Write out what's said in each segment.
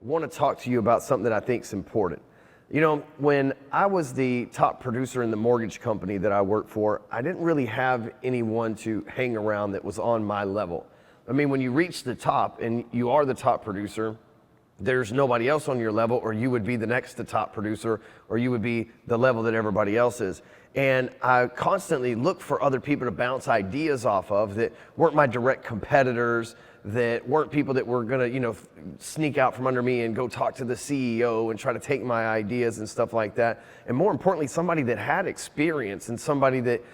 want to talk to you about something that I think is important. You know, when I was the top producer in the mortgage company that I worked for, I didn't really have anyone to hang around that was on my level. I mean, when you reach the top and you are the top producer, there's nobody else on your level, or you would be the next to top producer, or you would be the level that everybody else is. And I constantly looked for other people to bounce ideas off of that weren't my direct competitors, that weren't people that were gonna, sneak out from under me and go talk to the CEO and try to take my ideas and stuff like that. And more importantly, somebody that had experience and somebody that,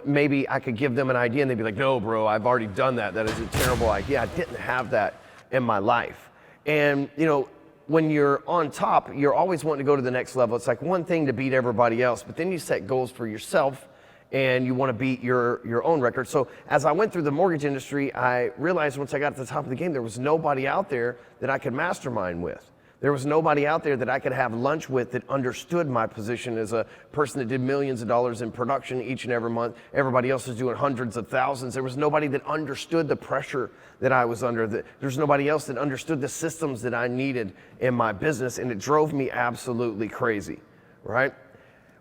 maybe I could give them an idea and they'd be like, no, bro, I've already done that. That is a terrible idea. I didn't have that in my life. And, when you're on top, you're always wanting to go to the next level. It's like one thing to beat everybody else, but then you set goals for yourself and you want to beat your own record. So as I went through the mortgage industry, I realized once I got to the top of the game, there was nobody out there that I could mastermind with. There was nobody out there that I could have lunch with that understood my position as a person that did millions of dollars in production each and every month. Everybody else is doing hundreds of thousands. There was nobody that understood the pressure that I was under. There's nobody else that understood the systems that I needed in my business, and it drove me absolutely crazy, right?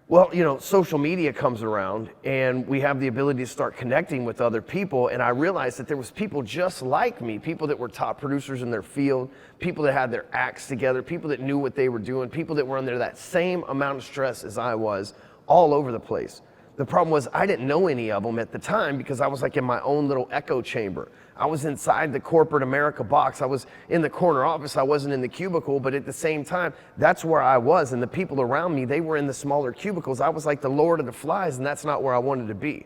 Well, social media comes around and we have the ability to start connecting with other people. And I realized that there was people just like me, people that were top producers in their field, people that had their acts together, people that knew what they were doing, people that were under that same amount of stress as I was, all over the place. The problem was I didn't know any of them at the time because I was like in my own little echo chamber. I was inside the corporate America box. I was in the corner office. I wasn't in the cubicle, but at the same time, that's where I was. And the people around me, they were in the smaller cubicles. I was like the Lord of the Flies, and that's not where I wanted to be.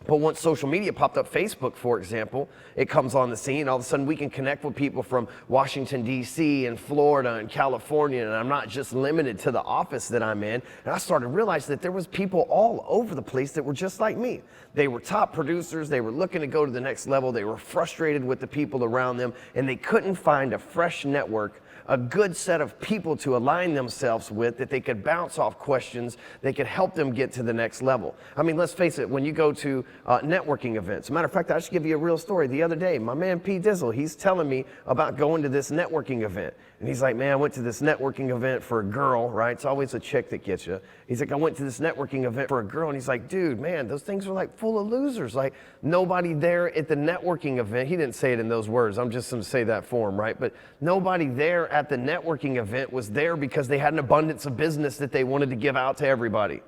But once social media popped up, Facebook, for example, it comes on the scene. All of a sudden, we can connect with people from Washington, D.C. and Florida and California. And I'm not just limited to the office that I'm in. And I started realizing that there was people all over the place that were just like me. They were top producers. They were looking to go to the next level. They were frustrated with the people around them. And they couldn't find a fresh network, a good set of people to align themselves with that they could bounce off questions, they could help them get to the next level. I mean, let's face it, when you go to networking events, matter of fact, I should give you a real story. The other day, my man P. Dizzle, he's telling me about going to this networking event. And he's like, man, I went to this networking event for a girl, right? It's always a chick that gets you. He's like, I went to this networking event for a girl. And he's like, dude, man, those things are like full of losers. Like nobody there at the networking event. He didn't say it in those words. I'm just going to say that for him, right? But nobody there at the networking event was there because they had an abundance of business that they wanted to give out to everybody.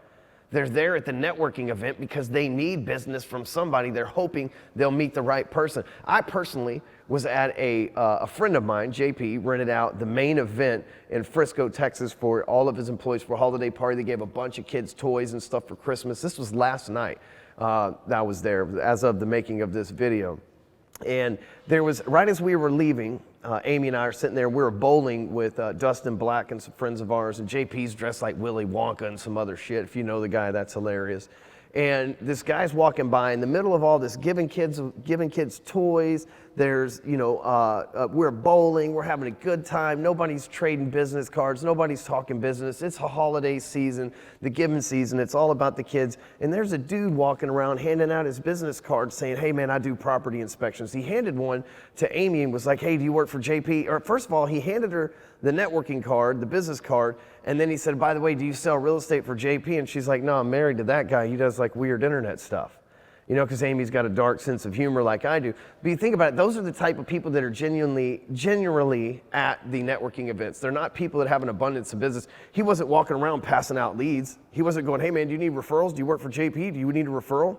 They're there at the networking event because they need business from somebody. They're hoping they'll meet the right person. I personally was at a friend of mine, JP, rented out the main event in Frisco, Texas for all of his employees for a holiday party. They gave a bunch of kids toys and stuff for Christmas. This was last night that I was there as of the making of this video. And there was, right as we were leaving, Amy and I are sitting there, we were bowling with Dustin Black and some friends of ours, and JP's dressed like Willy Wonka and some other shit. If you know the guy, that's hilarious. And this guy's walking by in the middle of all this, giving kids toys. There's, we're bowling, we're having a good time. Nobody's trading business cards. Nobody's talking business. It's a holiday season, the giving season. It's all about the kids. And there's a dude walking around handing out his business card saying, hey man, I do property inspections. He handed one to Amy and was like, hey, do you work for JP? Or first of all, he handed her the networking card, the business card. And then he said, by the way, do you sell real estate for JP? And she's like, no, I'm married to that guy. He does like weird internet stuff. Because Amy's got a dark sense of humor like I do. But you think about it, those are the type of people that are genuinely at the networking events. They're not people that have an abundance of business. He wasn't walking around passing out leads. He wasn't going, hey man, do you need referrals? Do you work for JP? Do you need a referral?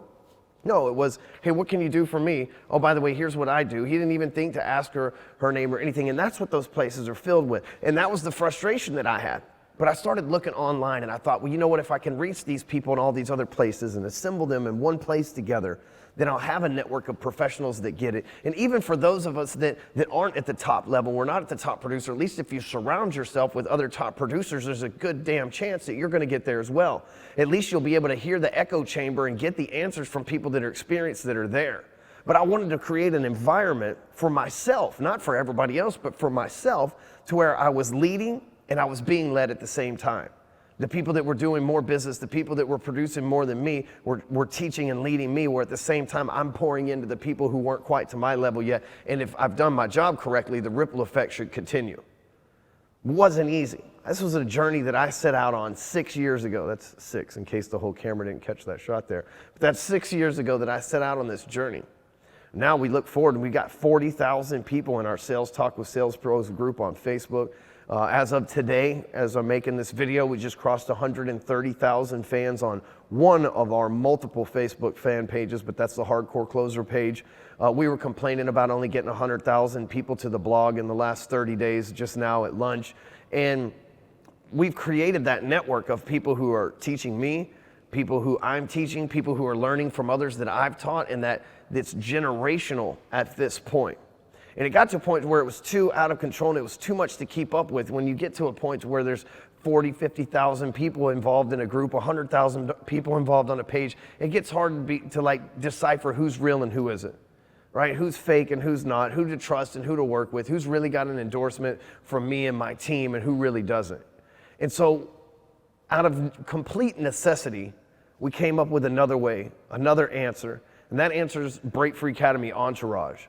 No, it was, hey, what can you do for me? Oh, by the way, here's what I do. He didn't even think to ask her name or anything. And that's what those places are filled with. And that was the frustration that I had. But I started looking online and I thought, well, you know what, if I can reach these people in all these other places and assemble them in one place together, then I'll have a network of professionals that get it. And even for those of us that aren't at the top level, we're not at the top producer, at least if you surround yourself with other top producers, there's a good damn chance that you're gonna get there as well. At least you'll be able to hear the echo chamber and get the answers from people that are experienced that are there. But I wanted to create an environment for myself, not for everybody else, but for myself, to where I was leading and I was being led at the same time. The people that were doing more business, the people that were producing more than me were teaching and leading me, where at the same time I'm pouring into the people who weren't quite to my level yet. And if I've done my job correctly, the ripple effect should continue. Wasn't easy. This was a journey that I set out on 6 years ago. That's 6 in case the whole camera didn't catch that shot there. But that's 6 years ago that I set out on this journey. Now we look forward and we got 40,000 people in our Sales Talk with Sales Pros group on Facebook. As of today, as I'm making this video, we just crossed 130,000 fans on one of our multiple Facebook fan pages, but that's the Hardcore Closer page. We were complaining about only getting 100,000 people to the blog in the last 30 days, just now at lunch. And we've created that network of people who are teaching me, people who I'm teaching, people who are learning from others that I've taught, and it's generational at this point. And it got to a point where it was too out of control and it was too much to keep up with. When you get to a point where there's 40, 50,000 people involved in a group, 100,000 people involved on a page, it gets hard to decipher who's real and who isn't, right? Who's fake and who's not, who to trust and who to work with, who's really got an endorsement from me and my team and who really doesn't. And so out of complete necessity, we came up with another way, another answer, and that answer is BreakFree Academy Entourage.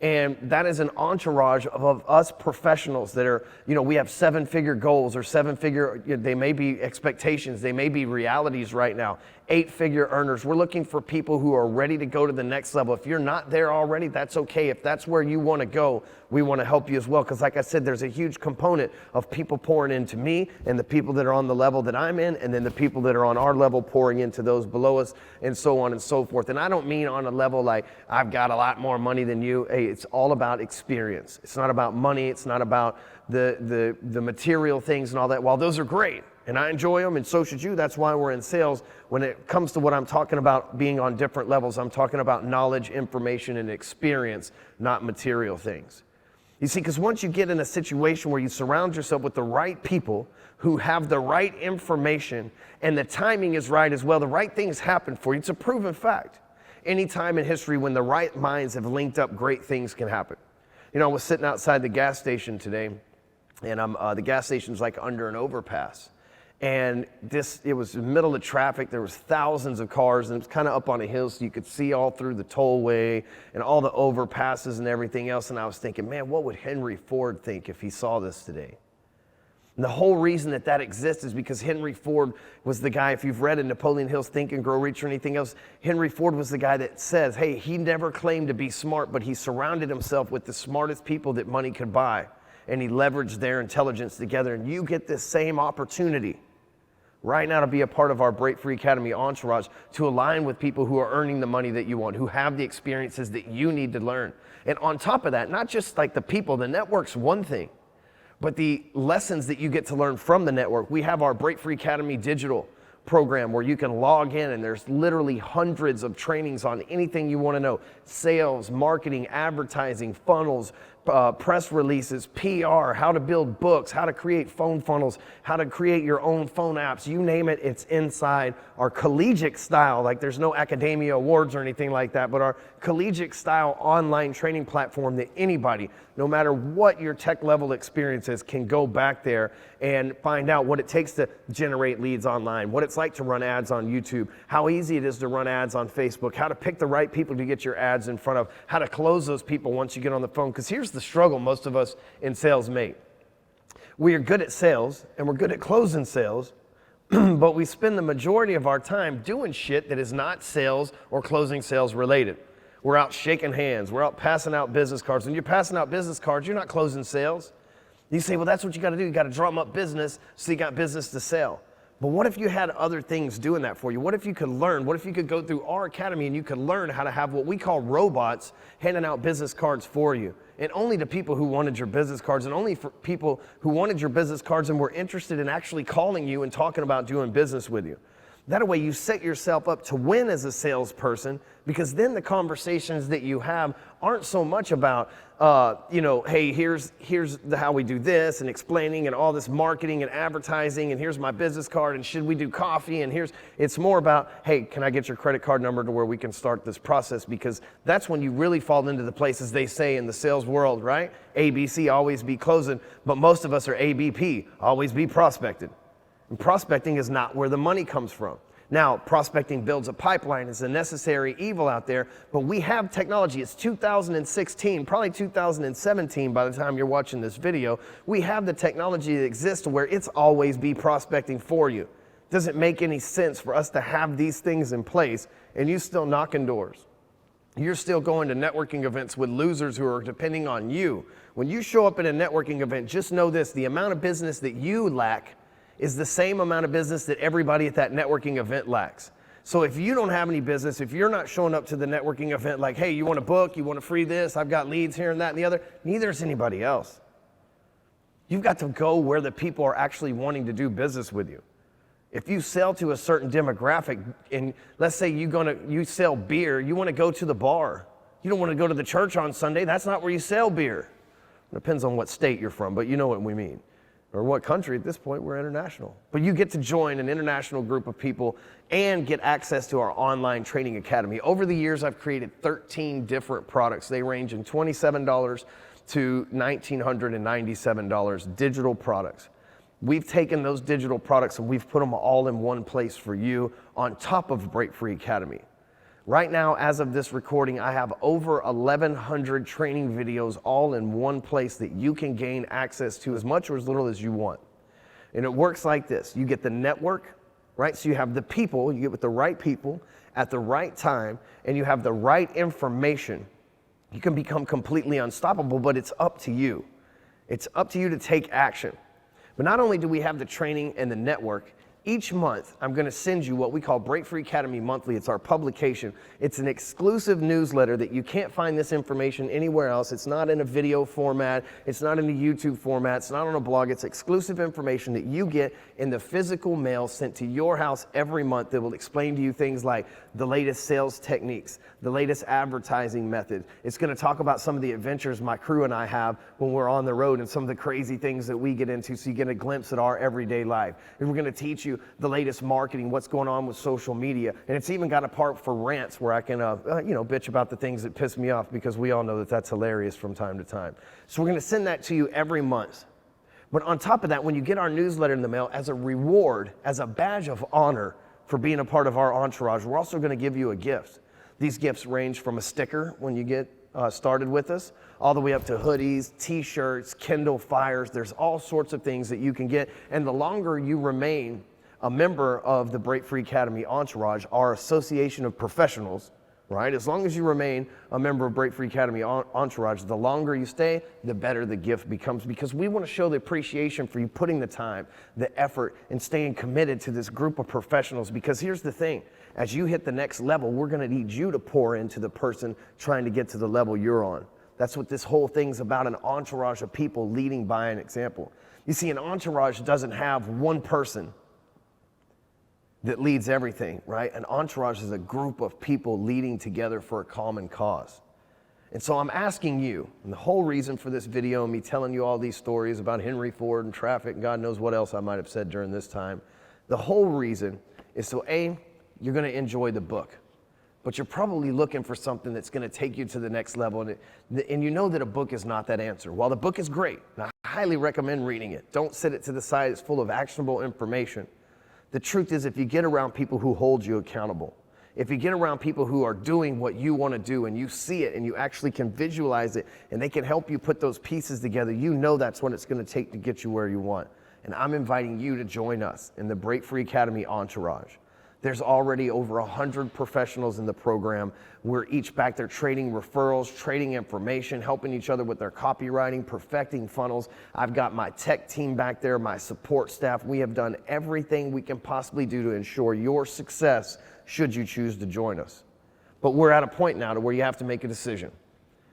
And that is an entourage of us professionals that are, we have 7-figure goals or 7-figure, they may be expectations, they may be realities right now, 8-figure earners. We're looking for people who are ready to go to the next level. If you're not there already, that's okay. If that's where you want to go, we want to help you as well. Because like I said, there's a huge component of people pouring into me and the people that are on the level that I'm in, and then the people that are on our level pouring into those below us, and so on and so forth. And I don't mean on a level like I've got a lot more money than you. Hey, it's all about experience. It's not about money. It's not about the material things and all that. While those are great, and I enjoy them, and so should you. That's why we're in sales. When it comes to what I'm talking about being on different levels, I'm talking about knowledge, information, and experience, not material things. You see, because once you get in a situation where you surround yourself with the right people who have the right information and the timing is right as well, the right things happen for you. It's a proven fact. Any time in history when the right minds have linked up, great things can happen. I was sitting outside the gas station today, and the gas station's like under an overpass. And it was in the middle of traffic. There was thousands of cars, and it was kind of up on a hill, so you could see all through the tollway and all the overpasses and everything else. And I was thinking, man, what would Henry Ford think if he saw this today? And the whole reason that exists is because Henry Ford was the guy, if you've read in Napoleon Hill's Think and Grow Rich or anything else, Henry Ford was the guy that says, hey, he never claimed to be smart, but he surrounded himself with the smartest people that money could buy. And he leveraged their intelligence together. And you get this same opportunity right now to be a part of our BreakFree Academy Entourage, to align with people who are earning the money that you want, who have the experiences that you need to learn. And on top of that, not just like the people, the network's one thing, but the lessons that you get to learn from the network. We have our BreakFree Academy digital program where you can log in, and there's literally hundreds of trainings on anything you want to know: sales, marketing, advertising, funnels, press releases, PR, how to build books, how to create phone funnels, how to create your own phone apps, you name it, it's inside our collegiate style. Like, there's no academia awards or anything like that, but our collegiate style online training platform that anybody, no matter what your tech level experience is, can go back there and find out what it takes to generate leads online, what it's like to run ads on YouTube, how easy it is to run ads on Facebook, how to pick the right people to get your ads in front of, how to close those people once you get on the phone. Because here's the struggle most of us in sales make. We are good at sales and we're good at closing sales, but we spend the majority of our time doing shit that is not sales or closing sales related. We're out shaking hands. We're out passing out business cards. When you're passing out business cards, you're not closing sales. You say, well, that's what you got to do. You got to drum up business so you got business to sell. But what if you had other things doing that for you? What if you could learn? What if you could go through our academy and you could learn how to have what we call robots handing out business cards for you? And only to people who wanted your business cards, and only for people who wanted your business cards and were interested in actually calling you and talking about doing business with you. That way you set yourself up to win as a salesperson, because then the conversations that you have aren't so much about, hey, here's how we do this, and explaining and all this marketing and advertising, and here's my business card, and should we do coffee, and it's more about, hey, can I get your credit card number to where we can start this process? Because that's when you really fall into the places they say in the sales world, right? ABC, always be closing, but most of us are ABP, always be prospected. And prospecting is not where the money comes from. Now, prospecting builds a pipeline. It's a necessary evil out there, but we have technology. It's 2016, probably 2017 by the time you're watching this video. We have the technology that exists where it's always be prospecting for you. Doesn't make any sense for us to have these things in place and you still knocking doors. You're still going to networking events with losers who are depending on you. When you show up at a networking event, just know this, the amount of business that you lack is the same amount of business that everybody at that networking event lacks. So if you don't have any business, if you're not showing up to the networking event like, hey, you want a book, you want a free this, I've got leads here and that and the other, neither is anybody else. You've got to go where the people are actually wanting to do business with you. If you sell to a certain demographic, and let's say you sell beer, you want to go to the bar. You don't want to go to the church on Sunday. That's not where you sell beer. It depends on what state you're from, but you know what we mean. Or what country. At this point, we're international. But you get to join an international group of people and get access to our online training academy. Over the years, I've created 13 different products. They range in $27 to $1,997 digital products. We've taken those digital products and we've put them all in one place for you on top of BreakFree Academy. Right now, as of this recording, I have over 1,100 training videos all in one place that you can gain access to as much or as little as you want. And it works like this. You get the network, right? So you have the people, you get with the right people at the right time, and you have the right information. You can become completely unstoppable, but it's up to you. It's up to you to take action. But not only do we have the training and the network, each month I'm going to send you what we call BreakFree Academy Monthly. It's our publication. It's an exclusive newsletter that you can't find this information anywhere else. It's not in a video format. It's not in a YouTube format. It's not on a blog. It's exclusive information that you get in the physical mail sent to your house every month that will explain to you things like the latest sales techniques, the latest advertising methods. It's going to talk about some of the adventures my crew and I have when we're on the road and some of the crazy things that we get into so you get a glimpse at our everyday life. And we're going to teach you the latest marketing, what's going on with social media. And it's even got a part for rants where I can, bitch about the things that piss me off because we all know that that's hilarious from time to time. So we're going to send that to you every month. But on top of that, when you get our newsletter in the mail, as a reward, as a badge of honor for being a part of our entourage, we're also going to give you a gift. These gifts range from a sticker when you get started with us, all the way up to hoodies, t-shirts, Kindle Fires. There's all sorts of things that you can get. And the longer you remain a member of the BreakFree Academy Entourage, our association of professionals, right? As long as you remain a member of BreakFree Academy Entourage, the longer you stay, the better the gift becomes, because we want to show the appreciation for you putting the time, the effort, and staying committed to this group of professionals. Because here's the thing, as you hit the next level, we're going to need you to pour into the person trying to get to the level you're on. That's what this whole thing's about, an entourage of people leading by an example. You see, an entourage doesn't have one person that leads everything, right? An entourage is a group of people leading together for a common cause. And so I'm asking you, and the whole reason for this video and me telling you all these stories about Henry Ford and traffic and God knows what else I might have said during this time, the whole reason is so A, you're gonna enjoy the book, but you're probably looking for something that's gonna take you to the next level, and you know that a book is not that answer. While the book is great, and I highly recommend reading it, don't sit it to the side, it's full of actionable information. The truth is, if you get around people who hold you accountable, if you get around people who are doing what you want to do and you see it and you actually can visualize it and they can help you put those pieces together, you know that's what it's going to take to get you where you want. And I'm inviting you to join us in the BreakFree Academy Entourage. There's already over 100 professionals in the program. We're each back there trading referrals, trading information, helping each other with their copywriting, perfecting funnels. I've got my tech team back there, my support staff. We have done everything we can possibly do to ensure your success should you choose to join us. But we're at a point now to where you have to make a decision.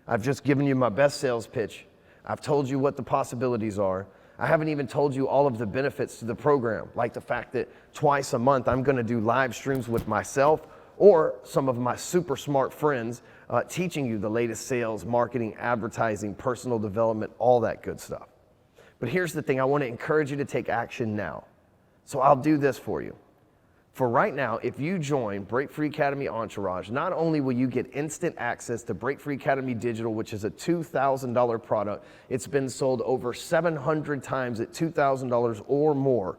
I've just given you my best sales pitch. I've told you what the possibilities are. I haven't even told you all of the benefits to the program, like the fact that twice a month I'm going to do live streams with myself or some of my super smart friends teaching you the latest sales, marketing, advertising, personal development, all that good stuff. But here's the thing, I want to encourage you to take action now. So I'll do this for you. For right now, if you join BreakFree Academy Entourage, not only will you get instant access to BreakFree Academy Digital, which is a $2,000 product. It's been sold over 700 times at $2,000 or more.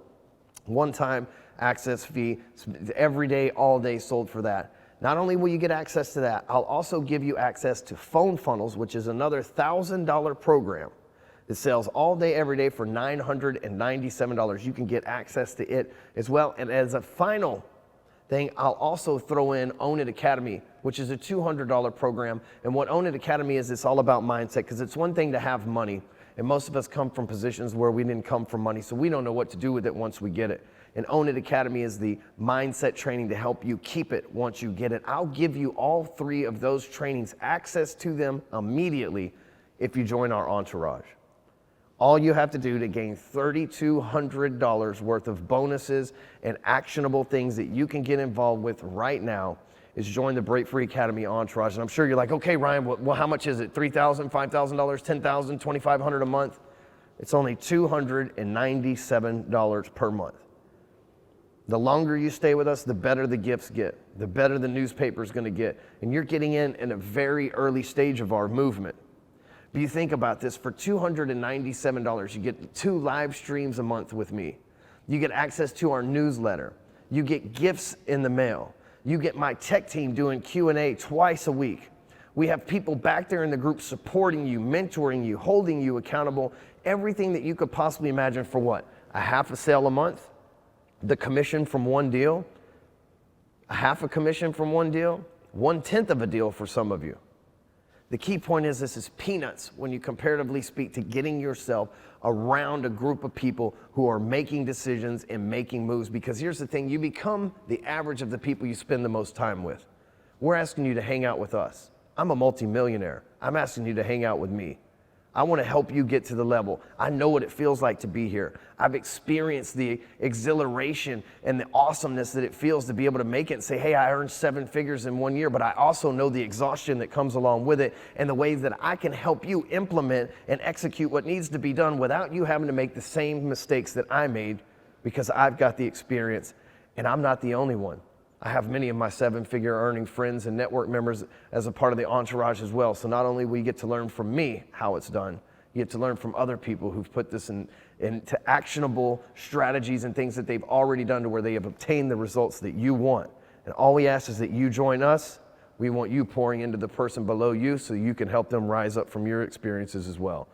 One time, access fee. It's every day, all day sold for that. Not only will you get access to that, I'll also give you access to Phone Funnels, which is another $1,000 program. It sells all day, every day for $997. You can get access to it as well. And as a final thing, I'll also throw in Own It Academy, which is a $200 program. And what Own It Academy is, it's all about mindset, because it's one thing to have money. And most of us come from positions where we didn't come from money, so we don't know what to do with it once we get it. And Own It Academy is the mindset training to help you keep it once you get it. I'll give you all 3 of those trainings, access to them immediately if you join our Entourage. All you have to do to gain $3,200 worth of bonuses and actionable things that you can get involved with right now is join the BreakFree Academy Entourage. And I'm sure you're like, okay, Ryan, well, how much is it? $3,000, $5,000, $10,000, $2,500 a month? It's only $297 per month. The longer you stay with us, the better the gifts get, the better the newspaper's gonna get. And you're getting in a very early stage of our movement. But you think about this, for $297, you get 2 live streams a month with me. You get access to our newsletter. You get gifts in the mail. You get my tech team doing Q&A twice a week. We have people back there in the group supporting you, mentoring you, holding you accountable, everything that you could possibly imagine for what? A half a sale a month? The commission from one deal? A half a commission from one deal? 1/10 of a deal for some of you. The key point is this is peanuts when you comparatively speak to getting yourself around a group of people who are making decisions and making moves, because here's the thing, you become the average of the people you spend the most time with. We're asking you to hang out with us. I'm a multimillionaire. I'm asking you to hang out with me. I want to help you get to the level. I know what it feels like to be here. I've experienced the exhilaration and the awesomeness that it feels to be able to make it and say, hey, I earned 7 figures in 1 year, but I also know the exhaustion that comes along with it and the ways that I can help you implement and execute what needs to be done without you having to make the same mistakes that I made, because I've got the experience and I'm not the only one. I have many of my 7-figure earning friends and network members as a part of the Entourage as well. So not only will you get to learn from me how it's done, you get to learn from other people who've put this into actionable strategies and things that they've already done to where they have obtained the results that you want. And all we ask is that you join us. We want you pouring into the person below you so you can help them rise up from your experiences as well.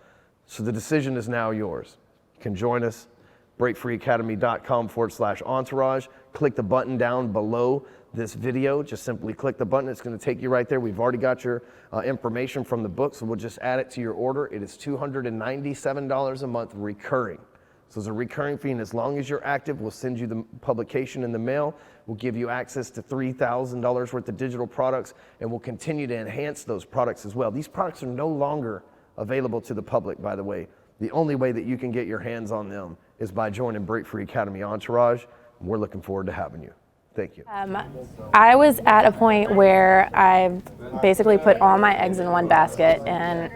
So the decision is now yours. You can join us. BreakFreeAcademy.com/entourage. Click the button down below this video. Just simply click the button. It's going to take you right there. We've already got your information from the book, so we'll just add it to your order. It is $297 a month recurring. So it's a recurring fee, and as long as you're active, we'll send you the publication in the mail. We'll give you access to $3,000 worth of digital products, and we'll continue to enhance those products as well. These products are no longer available to the public, by the way. The only way that you can get your hands on them is by joining BreakFree Academy Entourage. We're looking forward to having you. Thank you. I was at a point where I basically put all my eggs in one basket, and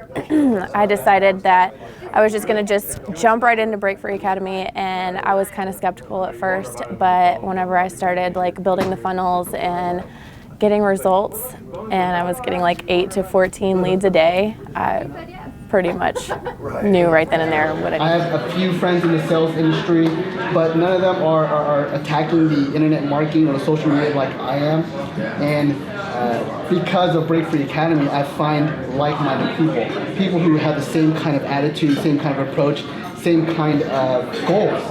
I decided that I was just going to jump right into BreakFree Academy, and I was kind of skeptical at first, but whenever I started building the funnels and getting results, and I was getting 8 to 14 leads a day, I pretty much knew right then and there what I needed. I have a few friends in the sales industry, but none of them are attacking the internet marketing or the social media like I am. And because of BreakFree Academy, I find like-minded people who have the same kind of attitude, same kind of approach, same kind of goals.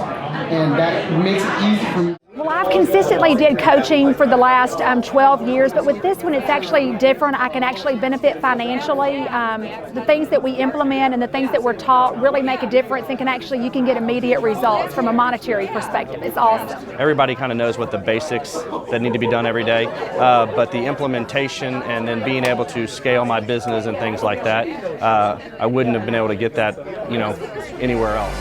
And that makes it easy for me. Well, I've consistently did coaching for the last 12 years, but with this one, it's actually different. I can actually benefit financially. The things that we implement and the things that we're taught really make a difference, and you can get immediate results from a monetary perspective. It's awesome. Everybody kind of knows what the basics that need to be done every day, but the implementation and then being able to scale my business and things like that, I wouldn't have been able to get that, anywhere else.